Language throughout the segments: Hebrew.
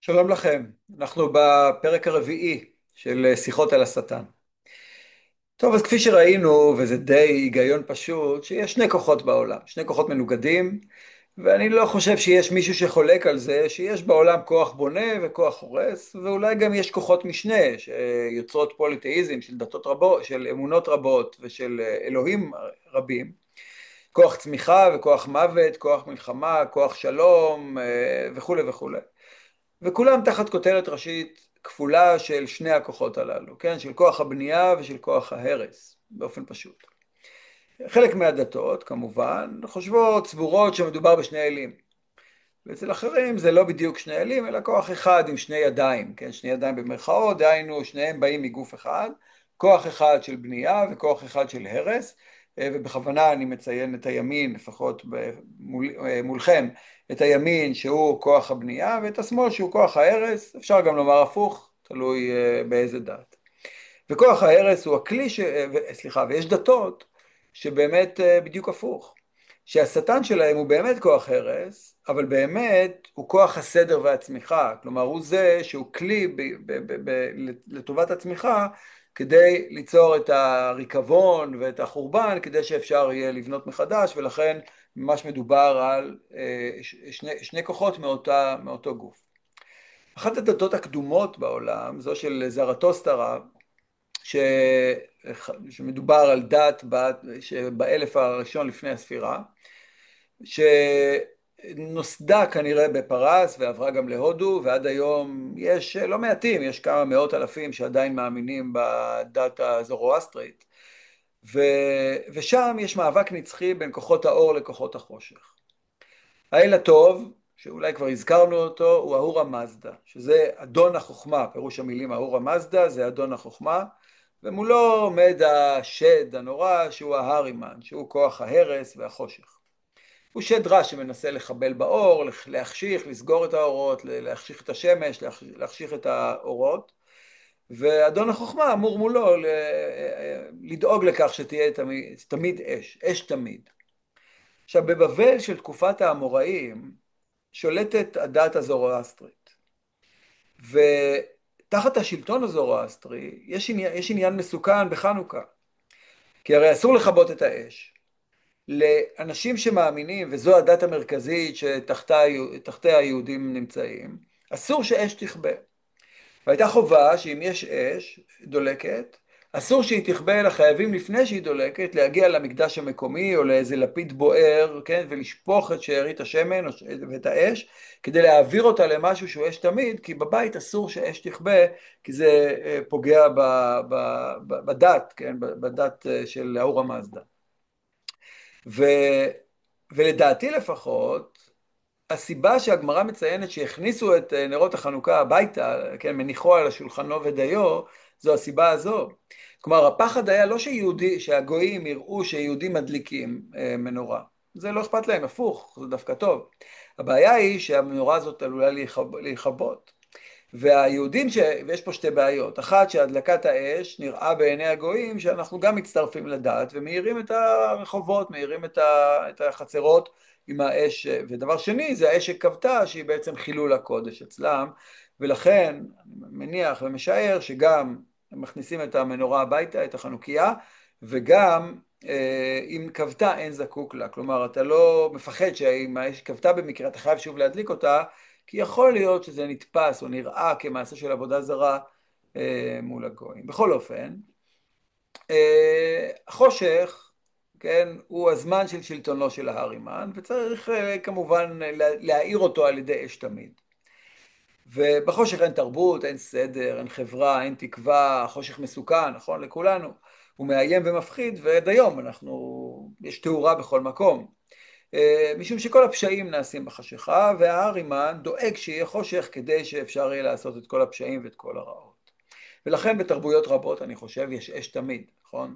שלום לכם, אנחנו בפרק הרביעי של שיחות על השטן. טוב, אז כפי שראינו, וזה די היגיון פשוט, שיש שני כוחות בעולם, שני כוחות מנוגדים, ואני לא חושב שיש מישהו שחולק על זה, שיש בעולם כוח בונה וכוח הורס, ואולי גם יש כוחות משנה שיוצרות פוליתאיזם של דתות רבות, של אמונות רבות ושל אלוהים רבים, כוח צמיחה וכוח מוות, כוח מלחמה, כוח שלום וכו' וכו'. וכולם תחת כותרת ראשית כפולה של שני הכוחות הללו, כן? של כוח הבנייה ושל כוח ההרס, באופן פשוט. חלק מהדתות, כמובן, חושבות, סבורות שמדובר בשני אלים. ואצל אחרים זה לא בדיוק שני אלים, אלא כוח אחד עם שני ידיים, כן? שני ידיים במרכאות, דהיינו, שניהם באים מגוף אחד, כוח אחד של בנייה וכוח אחד של הרס, ובכוונה אני מציין את הימין, לפחות מולכם, את הימין שהוא כוח הבנייה, ואת השמאל שהוא כוח ההרס, אפשר גם לומר הפוך, תלוי באיזה דת. וכוח ההרס הוא הכלי, סליחה, ויש דתות שבאמת בדיוק הפוך, שהשטן שלהם הוא באמת כוח הרס, אבל באמת הוא כוח הסדר והצמיחה, כלומר הוא זה שהוא כלי לטובת הצמיחה, כדי ליצור את הריקבון ואת החורבן, כדי שאפשר יהיה לבנות מחדש, ולכן ממש מדובר על שני כוחות מאותו גוף. אחת הדתות הקדומות בעולם, זו של זרטוסטרה, ש... שמדובר על דת שבאלף הראשון לפני הספירה, שנוסדה כנראה בפרס ועברה גם להודו, ועד היום יש לא מעטים, יש כמה מאות אלפים שעדיין מאמינים בדת הזורואסטרית, ו... ושם יש מאבק נצחי בין כוחות האור לכוחות החושך. האל הטוב, שאולי כבר הזכרנו אותו, הוא אהורה מזדה, שזה אדון החוכמה, פירוש המילים אהורה מזדה זה אדון החוכמה, ומולו עומד השד הנורא שהוא ההרימן, שהוא כוח ההרס והחושך. הוא שד רע שמנסה לחבל באור, להחשיך, לסגור את האורות, להחשיך את השמש, להחשיך את האורות, ואדון החוכמה אמור מולו לדאוג לכך שתהיה תמיד אש, אש תמיד. עכשיו, בבבל של תקופת האמוראים שולטת הדת הזורואסטרית, ותחת השלטון הזורואסטרי יש עניין מסוכן בחנוכה, כי הרי אסור לכבות את האש. לאנשים שמאמינים, וזו הדת המרכזית שתחתיה היהודים נמצאים, אסור שאש תכבה. והייתה חובה שאם יש אש דולקת, אסור שהיא תכבה, אלא חייבים לפני שהיא דולקת להגיע למקדש המקומי או לאיזה לפיד בוער, כן, ולשפוך את שארית השמן ואת האש, כדי להעביר אותה למשהו שהוא אש תמיד, כי בבית אסור שאש תכבה, כי זה פוגע בדת, כן, בדת של אהורה מזדה. ו, ולדעתי לפחות, הסיבה שהגמרא מציינת שהכניסו את נרות החנוכה הביתה, כן, מניחו על השולחנו ודיו, זו הסיבה הזו. כלומר, הפחד היה לא שהגויים יראו שיהודים מדליקים מנורה. זה לא אכפת להם, הפוך, זה דווקא טוב. הבעיה היא שהמנורה הזאת עלולה להיכבות. והיהודים, ויש פה שתי בעיות. אחת, שהדלקת האש נראה בעיני הגויים שאנחנו גם מצטרפים לדת, ומאירים את הרחובות, מאירים את החצרות עם האש. ודבר שני, זה האש שכבתה, שהיא בעצם חילול הקודש אצלם, ולכן אני מניח ומשער שגם הם מכניסים את המנורה הביתה, את החנוכיה, וגם אם כבתה אין זקוק לה. כלומר, אתה לא מפחד שאם האש כבתה במקרה, אתה חייב שוב להדליק אותה, כי יכול להיות שזה נתפס או נראה כמעשה של עבודה זרה מול הגויים. בכל אופן, החושך, כן, הוא הזמן של שלטונו של ההרימן, וצריך כמובן להאיר אותו על ידי אש תמיד. ובחושך אין תרבות, אין סדר, אין חברה, אין תקווה, חושך מסוכן, נכון, לכולנו. הוא מאיים ומפחיד, ועד היום יש תאורה בכל מקום. משום שכל הפשעים נעשים בחשיכה, וההרימן דואג שיהיה חושך כדי שאפשר יהיה לעשות את כל הפשעים ואת כל הרעות. ולכן בתרבויות רבות אני חושב יש אש תמיד, נכון?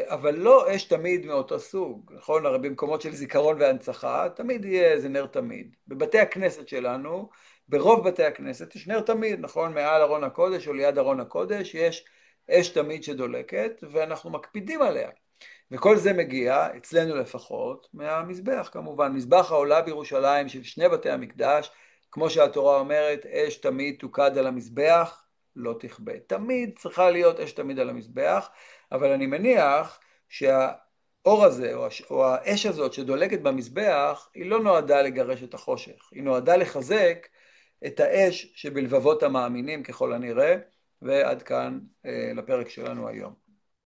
אבל לא אש תמיד מאותו סוג, נכון? הרי במקומות של זיכרון והנצחה תמיד יהיה איזה נר תמיד. בבתי הכנסת שלנו, ברוב בתי הכנסת יש נר תמיד, נכון? מעל ארון הקודש או ליד ארון הקודש יש אש תמיד שדולקת, ואנחנו מקפידים עליה. וכל זה מגיע, אצלנו לפחות, מהמזבח כמובן. מזבח העולה בירושלים של שני בתי המקדש, כמו שהתורה אומרת, אש תמיד תוקד על המזבח, לא תכבה. תמיד צריכה להיות אש תמיד על המזבח, אבל אני מניח שהאור הזה, או האש הזאת שדולקת במזבח, היא לא נועדה לגרש את החושך, היא נועדה לחזק את האש שבלבבות המאמינים ככל הנראה, ועד כאן לפרק שלנו היום.